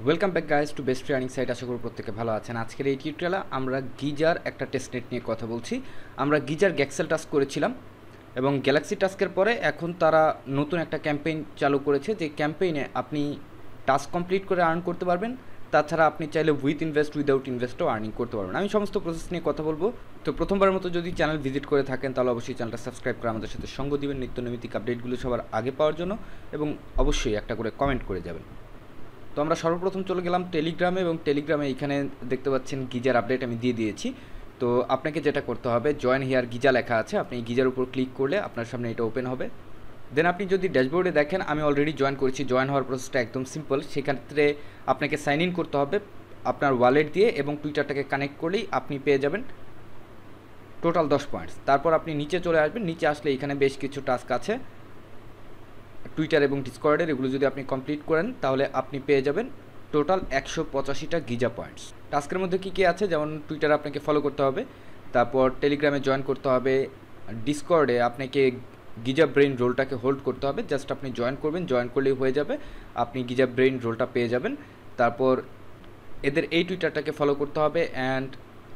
Welcome back guys to best training site. আশা করি প্রত্যেকে ভালো আছেন। আজকের এই টিউটোরিয়ালে আমরা গিজার একটা টেস্টনেট নিয়ে কথা বলছি। আমরা গিজার গ্যাক্সেল টাস্ক করেছিলাম এবং গ্যালাক্সি টাস্কের পরে এখন তারা নতুন একটা ক্যাম্পেইন চালু করেছে, যে ক্যাম্পেইনে আপনি টাস্ক কমপ্লিট করে আর্ন করতে পারবেন। তাছাড়া আপনি চাইলে উইথ ইনভেস্ট উইদাউট ইনভেস্টও আর্নিং করতে পারবেন। আমি সমস্ত প্রসেস নিয়ে কথা বলবো। তো প্রথমবারের মতো যদি চ্যানেল ভিজিট করে থাকেন তাহলে অবশ্যই চ্যানেলটা সাবস্ক্রাইব করে আমাদের সাথে সঙ্গ দিবেন নিত্য নৈমিত্তিক আপডেটগুলো সবার আগে পাওয়ার জন্য, এবং অবশ্যই একটা করে কমেন্ট করে যাবেন। তো আমরা সর্বপ্রথম চলে গেলাম টেলিগ্রামে, এবং টেলিগ্রামে এখানে দেখতে পাচ্ছেন গিজার আপডেট আমি দিয়ে দিয়েছি। তো আপনাকে যেটা করতে হবে, জয়েন হিয়ার গিজা লেখা আছে, আপনি গিজার উপর ক্লিক করলে আপনার সামনে এটা ওপেন হবে। দেন আপনি যদি ড্যাশবোর্ডে দেখেন আমি অলরেডি জয়েন করেছি। জয়েন হওয়ার প্রসেসটা একদম সিম্পল। সেক্ষেত্রে আপনাকে সাইন ইন করতে হবে আপনার ওয়ালেট দিয়ে, এবং টুইটারটাকে কানেক্ট করলেই আপনি পেয়ে যাবেন টোটাল 10 পয়েন্টস। তারপর আপনি নিচে চলে আসবেন। নিচে আসলে এখানে বেশ কিছু টাস্ক আছে টুইটার এবং ডিসকর্ডের, এগুলো যদি আপনি কমপ্লিট করেন তাহলে আপনি পেয়ে যাবেন টোটাল 185টা গিজা পয়েন্টস। টাস্কের মধ্যে কী কী আছে, যেমন টুইটারে আপনাকে ফলো করতে হবে, তারপর টেলিগ্রামে জয়েন করতে হবে, ডিসকর্ডে আপনাকে গিজা ব্রেইন রোলটাকে হোল্ড করতে হবে। জাস্ট আপনি জয়েন করবেন, জয়েন করলেই হয়ে যাবে, আপনি গিজা ব্রেইন রোলটা পেয়ে যাবেন। তারপর এদের এই টুইটারটাকে ফলো করতে হবে, অ্যান্ড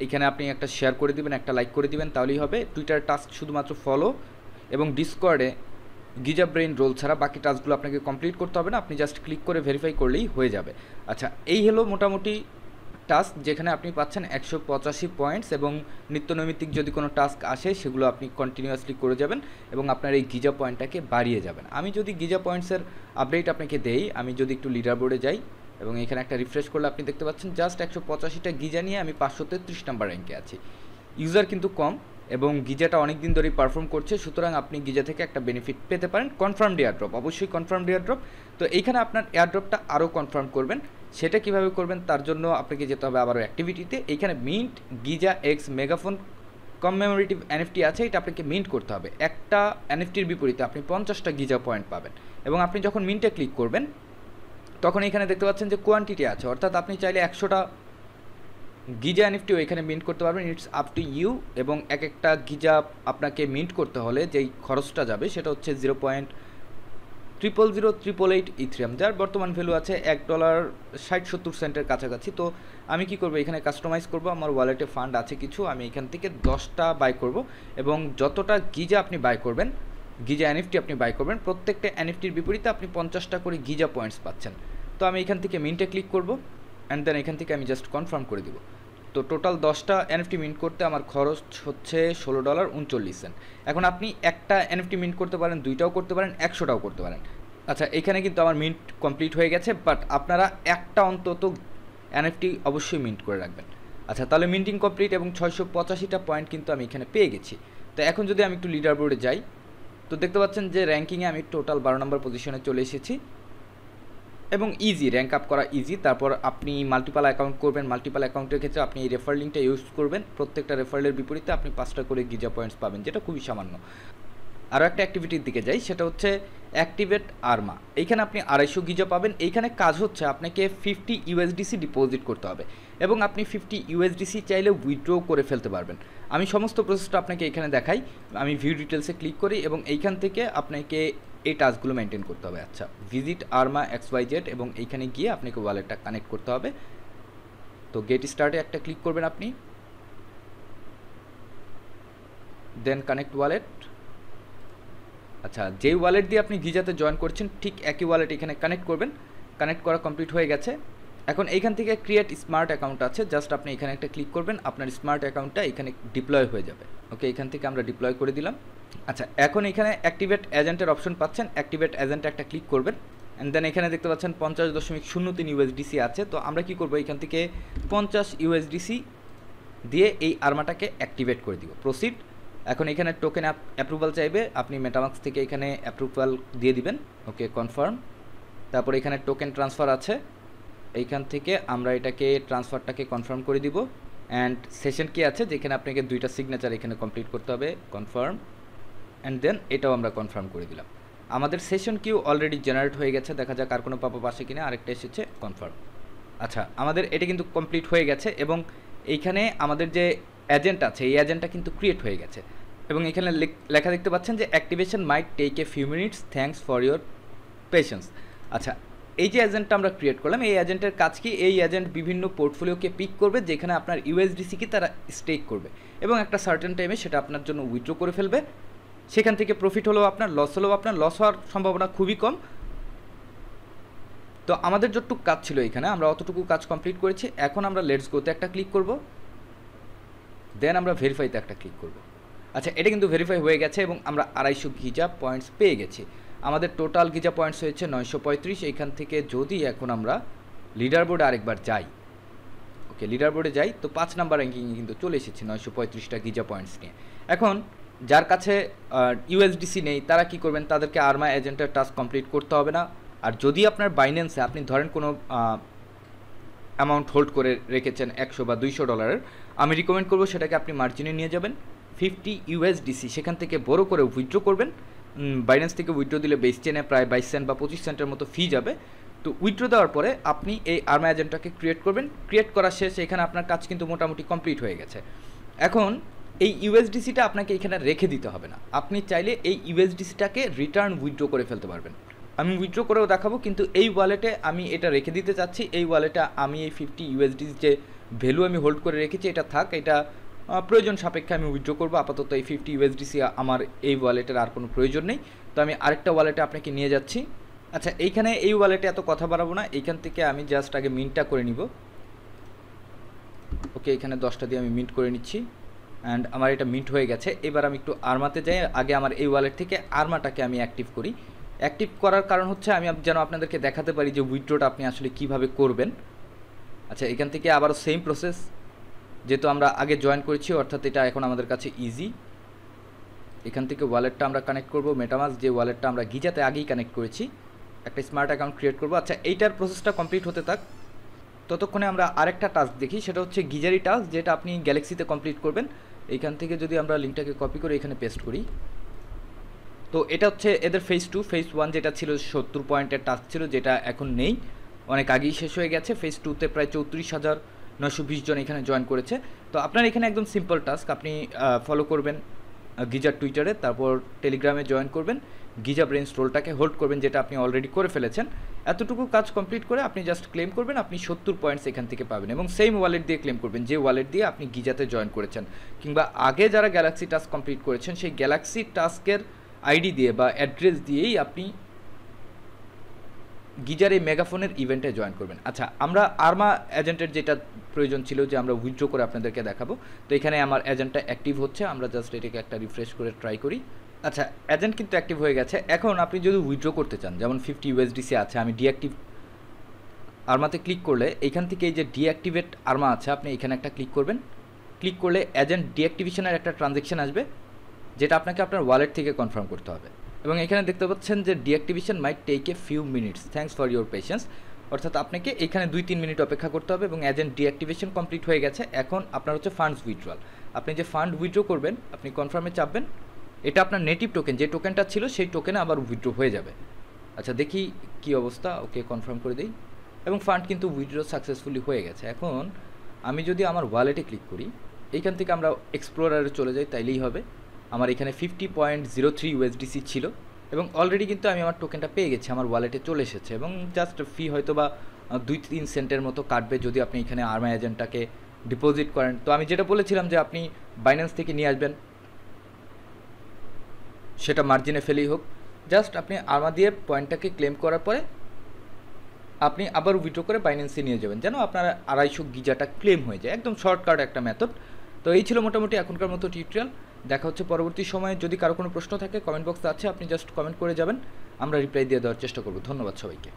এখানে আপনি একটা শেয়ার করে দিবেন, একটা লাইক করে দিবেন, তাহলেই হবে। টুইটার টাস্ক শুধুমাত্র ফলো, এবং ডিসকর্ডে গিজা ব্রেইন রোল ছাড়া বাকি টাস্কগুলো আপনাকে কমপ্লিট করতে হবে না, আপনি জাস্ট ক্লিক করে ভেরিফাই করলেই হয়ে যাবে। আচ্ছা, এই হলো মোটামুটি টাস্ক, যেখানে আপনি পাচ্ছেন 185 পয়েন্টস, এবং নিত্য নৈমিত্তিক যদি কোনো টাস্ক আসে সেগুলো আপনি কন্টিনিউয়াসলি করে যাবেন এবং আপনার এই গিজা পয়েন্টটাকে বাড়িয়ে যাবেন। আমি যদি গিজা পয়েন্টসের আপডেট আপনাকে দেই, আমি যদি একটু লিডার বোর্ডে যাই এবং এখানে একটা রিফ্রেশ করলে আপনি দেখতে পাচ্ছেন জাস্ট 185টা গিজা নিয়ে আমি 533 নাম্বার র্যাঙ্কে আছি। ইউজার কিন্তু কম, এবং গিজাটা অনেক দিন ধরেই পারফর্ম করছে, সুতরাং আপনি গিজা থেকে একটা বেনিফিট পেতে পারেন। কনফার্মড এয়ারড্রপ, অবশ্যই কনফার্মড এয়ারড্রপ। তো এইখানে আপনার এয়ারড্রপটা আরও কনফার্ম করবেন। সেটা কীভাবে করবেন, তার জন্য আপনাকে যেতে হবে আবারও অ্যাক্টিভিটিতে। এইখানে mint Giza X megaphone commemorative NFT আছে, এটা আপনাকে মিন্ট করতে হবে। একটা এনএফটির বিপরীতে আপনি 50টা গিজা পয়েন্ট পাবেন, এবং আপনি যখন মিন্টে ক্লিক করবেন তখন এখানে দেখতে পাচ্ছেন যে কোয়ান্টিটি আছে, অর্থাৎ আপনি চাইলে 100টা গিজা এনএফটিও এখানে মিন্ট করতে পারবেন। It's up to you. এবং এক একটা গিজা আপনাকে মিন্ট করতে হলে যেই খরচটা যাবে সেটা হচ্ছে 0.0008888 ইথিরিয়াম, যার বর্তমান ভ্যালু আছে $1.60-70 কাছাকাছি। তো আমি কি করব, এখানে কাস্টমাইজ করব। আমার ওয়ালেটে ফান্ড আছে কিছু, আমি এখান থেকে 10টা বাই করব, এবং যতটা গিজা আপনি বাই করবেন, গিজা এনএফটি আপনি বাই করবেন, প্রত্যেকটা এনএফটির বিপরীতে আপনি 50টা করে গিজা পয়েন্টস পাচ্ছেন। তো আমি এখান থেকে মিন্টে ক্লিক করব, অ্যান্ড দেন এখান থেকে আমি জাস্ট কনফার্ম করে দিব। তো টোটাল 10টা এনএফটি মিন্ট করতে আমার খরচ হচ্ছে $16.39। এখন আপনি একটা এনএফটি মিন্ট করতে পারেন, 2টাও করতে পারেন, 100টাও করতে পারেন। আচ্ছা, এখানে কিন্তু আমার মিন্ট কমপ্লিট হয়ে গেছে, বাট আপনারা একটা অন্তত এনএফটি অবশ্যই মিন্ট করে রাখবেন। আচ্ছা, তাহলে মিন্টিং কমপ্লিট, এবং 685টা পয়েন্ট কিন্তু আমি এখানে পেয়ে গেছি। তো এখন যদি আমি একটু লিডার বোর্ডে যাই, তো দেখতে পাচ্ছেন যে র্যাঙ্কিংয়ে আমি টোটাল 12 নম্বর পজিশনে চলে এসেছি, এবং ইজি র্যাঙ্ক আপ করা ইজি। তারপর আপনি মাল্টিপাল অ্যাকাউন্ট করবেন, মাল্টিপাল অ্যাকাউন্টের ক্ষেত্রে আপনি এই রেফার লিঙ্কটা ইউজ করবেন। প্রত্যেকটা রেফারেলের বিপরীতে আপনি 5টা করে গিজা পয়েন্টস পাবেন, যেটা খুবই সামান্য। আরও একটা অ্যাক্টিভিটির দিকে যাই, সেটা হচ্ছে অ্যাক্টিভেট আর্মা। এইখানে আপনি 250 গিজা পাবেন। এইখানে কাজ হচ্ছে আপনাকে 50 ইউএসডিসি ডিপোজিট করতে হবে, এবং আপনি 50 ইউএসডিসি চাইলে উইথড্র করে ফেলতে পারবেন। আমি সমস্ত প্রসেসটা আপনাকে এখানে দেখাই। আমি ভিউ ডিটেলসে ক্লিক করি, এবং এইখান থেকে আপনাকে এই টাস্কগুলো মেনটেন করতে হবে। আচ্ছা, ভিজিট আর্মা XYZ, এবং এইখানে গিয়ে আপনাকে ওয়ালেটটা কানেক্ট করতে হবে। তো গেট স্টার্টে একটা ক্লিক করবেন আপনি, দেন কানেক্ট ওয়ালেট। আচ্ছা, যেই ওয়ালেট দিয়ে আপনি গিজাতে জয়েন করছেন ঠিক একই ওয়ালেট এখানে কানেক্ট করবেন। কানেক্ট করা কমপ্লিট হয়ে গেছে। এখন এইখান থেকে ক্রিয়েট স্মার্ট অ্যাকাউন্ট আছে, জাস্ট আপনি এখানে একটা ক্লিক করবেন, আপনার স্মার্ট অ্যাকাউন্টটা এখানে ডিপ্লয় হয়ে যাবে। ওকে, এখান থেকে আমরা ডিপ্লয় করে দিলাম। আচ্ছা, এখন এখানে অ্যাক্টিভেট এজেন্টের অপশন পাচ্ছেন, অ্যাক্টিভেট এজেন্টে একটা ক্লিক করবেন, অ্যান্ড দেন এখানে দেখতে পাচ্ছেন 50.03 ইউএসডিসি আছে। তো আমরা কি করব, এখান থেকে 50 ইউএসডিসি দিয়ে এই আর্মাটাকে অ্যাক্টিভেট করে দিব। প্রসিড। এখন এখানে টোকেন অ্যাপ্রুভাল চাইবে, আপনি মেটামাক্স থেকে এখানে অ্যাপ্রুভাল দিয়ে দিবেন। ওকে, কনফার্ম। তারপর এখানে টোকেন ট্রান্সফার আছে, এইখান থেকে আমরা এটাকে ট্রান্সফারটাকে কনফার্ম করে দিব। অ্যান্ড সেশন কি আছে, যেখানে আপনাকে 2টা সিগনেচার এখানে কমপ্লিট করতে হবে। কনফার্ম, অ্যান্ড দেন এটাও আমরা কনফার্ম করে দিলাম। আমাদের সেশন কিউ অলরেডি জেনারেট হয়ে গেছে, দেখা যাক আর কোনো পাপা আসে কিনা। আরেকটা এসেছে, কনফার্ম। আচ্ছা, আমাদের এটা কিন্তু কমপ্লিট হয়ে গেছে, এবং এইখানে আমাদের যে এজেন্ট আছে এই এজেন্টটা কিন্তু ক্রিয়েট হয়ে গেছে, এবং এখানে লেখা দেখতে পাচ্ছেন যে activation might take a few minutes, thanks for your patience. আচ্ছা, এই যে এজেন্টটা আমরা ক্রিয়েট করলাম, এই এজেন্টের কাজ কি, এই এজেন্ট বিভিন্ন পোর্টফোলিওকে পিক করবে যেখানে আপনার ইউএসডিসিকে তারা স্টেক করবে এবং একটা সার্টেন টাইমে সেটা আপনার জন্য উইথড্র করে ফেলবে। সেখান থেকে প্রফিট হলেও আপনার, লস হলেও আপনার, লস হওয়ার সম্ভাবনা খুবই কম। তো আমাদের যতটুকু কাজ ছিল এখানে আমরা অতটুকু কাজ কমপ্লিট করেছি। এখন আমরা লেটস গোতে একটা ক্লিক করব, দেন আমরা ভেরিফাইতে একটা ক্লিক করব। আচ্ছা, এটা কিন্তু ভেরিফাই হয়ে গেছে এবং আমরা 250 গিজা পয়েন্টস পেয়ে গেছি। আমাদের টোটাল গিজা পয়েন্টস হয়েছে 935। এইখান থেকে যদি এখন আমরা লিডার বোর্ডে আরেকবার যাই, ওকে লিডার বোর্ডে যাই, তো 5 নাম্বার র্যাঙ্কিংয়ে কিন্তু চলে এসেছি 935টা গিজা পয়েন্টস নিয়ে। এখন যার কাছে ইউএসডিসি নেই তারা কি করবেন, তাদেরকে আরমা এজেন্টের টাস্ক কমপ্লিট করতে হবে না। আর যদি আপনার বাইন্যান্সে আপনি ধরেন কোনো অ্যামাউন্ট হোল্ড করে রেখেছেন 100 বা 200 ডলারের, আমি রিকমেন্ড করবো সেটাকে আপনি মার্জিনে নিয়ে যাবেন 50 ইউএসডিসি, সেখান থেকে বড় করে উইথড্র করবেন। বাইন্যান্স থেকে উইথড্র দিলে বেস চেনে প্রায় 22 সেন্ট বা 25 সেন্টের মতো ফি যাবে। তো উইথড্র দেওয়ার পরে আপনি এই আরমা এজেন্টটাকে ক্রিয়েট করবেন। ক্রিয়েট করা শেষ, এখানে আপনার কাজ কিন্তু মোটামুটি কমপ্লিট হয়ে গেছে। এখন এই ইউএসডিসিটা আপনাকে এখানে রেখে দিতে হবে না, আপনি চাইলে এই ইউএসডিসিটাকে রিটার্ন উইথড্র করে ফেলতে পারবেন। আমি উইথড্র করেও দেখাবো, কিন্তু এই ওয়ালেটে আমি এটা রেখে দিতে চাচ্ছি। এই ওয়ালেটে আমি এই 50 ইউএসডি যে ভ্যালু আমি হোল্ড করে রেখেছি এটা থাক, এটা প্রয়োজন সাপেক্ষে আমি উইথড্র করবো। আপাতত এই 50 ইউএসডিসি আমার এই ওয়ালেটের আর কোনো প্রয়োজন নেই। তো আমি আরেকটা ওয়ালেটে আপনাকে নিয়ে যাচ্ছি। আচ্ছা, এইখানে এই ওয়ালেটে এত কথা বাড়াবো না, এইখান থেকে আমি জাস্ট আগে মিন্টটা করে নিব। ওকে, এখানে 10টা দিয়ে আমি মিন্ট করে নিচ্ছি অ্যান্ড আমার এটা মিন্ট হয়ে গেছে। এবার আমি একটু আরমাতে যাই, আগে আমার এই ওয়ালেট থেকে আরমাটাকে আমি অ্যাক্টিভ করি। অ্যাক্টিভ করার কারণ হচ্ছে আমি যেন আপনাদেরকে দেখাতে পারি যে উইথড্রটা আপনি আসলে কিভাবে করবেন। আচ্ছা, এখান থেকে আবারও সেম প্রসেস, যেহেতু আমরা আগে জয়েন করেছি অর্থাৎ এটা এখন আমাদের কাছে ইজি। এখান থেকে ওয়ালেটটা আমরা কানেক্ট করব, মেটামাস্ক যে ওয়ালেটটা আমরা গিজাতে আগেই কানেক্ট করেছি, একটা স্মার্ট অ্যাকাউন্ট ক্রিয়েট করব। আচ্ছা, এইটার প্রসেসটা কমপ্লিট হতে থাক, ততক্ষণে আমরা আরেকটা টাস্ক দেখি, সেটা হচ্ছে গিজারি টাস্ক, যেটা আপনি গ্যালাক্সিতে কমপ্লিট করবেন। এইখান থেকে যদি আমরা লিঙ্কটাকে কপি করে এখানে পেস্ট করি, তো এটা হচ্ছে এদের ফেজ 2। ফেজ 1 যেটা ছিল 70 পয়েন্টের টাস্ক ছিল, যেটা এখন নেই, অনেক আগেই শেষ হয়ে গেছে। ফেজ 2তে প্রায় 34,920 জন এখানে জয়েন করেছে। তো আপনার এখানে একদম সিম্পল টাস্ক, আপনি ফলো করবেন গিজার টুইটারে, তারপর টেলিগ্রামে জয়েন করবেন, গিজা ব্রেন স্টোলটাকে হোল্ড করবেন, যেটা আপনি অলরেডি করে ফেলেছেন। এতটুকু কাজ কমপ্লিট করে আপনি জাস্ট ক্লেম করবেন, আপনি 70 পয়েন্টস এখান থেকে পাবেন এবং সেম ওয়ালেট দিয়ে ক্লেম করবেন যে ওয়ালেট দিয়ে আপনি গিজাতে জয়েন করেছেন, কিংবা আগে যারা গ্যালাক্সি টাস্ক কমপ্লিট করেছেন সেই গ্যালাক্সি টাস্কের আইডি দিয়ে বা অ্যাড্রেস দিয়েই আপনি গিজার এই মেগাফোনের ইভেন্টে জয়েন করবেন। আচ্ছা, আমরা আরমা এজেন্টের যেটা প্রয়োজন ছিল যে আমরা উইথড্র করে আপনাদেরকে দেখাবো, তো এখানে আমার এজেন্টটা অ্যাক্টিভ হচ্ছে, আমরা জাস্ট এটাকে একটা রিফ্রেশ করে ট্রাই করি। আচ্ছা, এজেন্ট কিন্তু অ্যাক্টিভ হয়ে গেছে। এখন আপনি যদি উইথড্র করতে চান, যেমন 50 ইউএসডিসি আছে, আমি ডিঅ্যাক্টিভ আরমাতে ক্লিক করলে এইখান থেকে এই যে ডিঅ্যাক্টিভেট আরমা আছে, আপনি এখানে একটা ক্লিক করবেন। ক্লিক করলে এজেন্ট ডিঅ্যাক্টিভেশনের একটা ট্রানজ্যাকশন আসবে, যেটা আপনাকে আপনার ওয়ালেট থেকে কনফার্ম করতে হবে। এবং এখানে দেখতে পাচ্ছেন যে deactivation might take a few minutes, thanks for your patience, অর্থাৎ আপনাকে এখানে 2-3 মিনিট অপেক্ষা করতে হবে এবং এজেন্ট ডিঅ্যাক্টিভেশন কমপ্লিট হয়ে গেছে। এখন আপনার হচ্ছে ফান্ডস উইথড্রয়াল, আপনি যে ফান্ড উইথড্র করবেন আপনি কনফার্মে চাপবেন, এটা আপনার নেটিভ টোকেন, যে টোকেনটা ছিল সেই টোকেনে আবার উইথড্র হয়ে যাবে। আচ্ছা, দেখি কি অবস্থা, ওকে কনফার্ম করে দিই এবং ফান্ড কিন্তু উইথড্র সাকসেসফুলি হয়ে গেছে। এখন আমি যদি আমার ওয়ালেটে ক্লিক করি, এইখান থেকে আমরা এক্সপ্লোরারে চলে যাই, তাইলেই হবে। আমার এখানে 50.03 ইউএসডিসি ছিল এবং অলরেডি কিন্তু আমি আমার টোকেনটা পেয়ে গেছি, আমার ওয়ালেটে চলে এসেছে এবং জাস্ট ফি হয়তো বা 2-3 সেন্টের মতো কাটবে যদি আপনি এখানে আরমা এজেন্টটাকে ডিপোজিট করেন। তো আমি যেটা বলেছিলাম যে আপনি বাইন্যান্স থেকে নিয়ে আসবেন, সেটা মার্জিনে ফেলেই হোক, জাস্ট আপনি আরমা দিয়ে পয়েন্টটাকে ক্লেম করার পরে আপনি আবার উইথড্র করে বাইন্যান্সে নিয়ে যাবেন, যেন আপনার 250 গিজাটা ক্লেম হয়ে যায়। একদম শর্টকাট একটা মেথড। তো এই ছিল মোটামুটি এখনকার মতো টিউটোরিয়াল। দেখা হচ্ছে পরবর্তী সময়ে। যদি কারো কোনো প্রশ্ন থাকে কমেন্ট বক্সে আছে, আপনি জাস্ট কমেন্ট করে যাবেন, আমরা রিপ্লাই দিয়ে দেওয়ার চেষ্টা করব। ধন্যবাদ সবাইকে।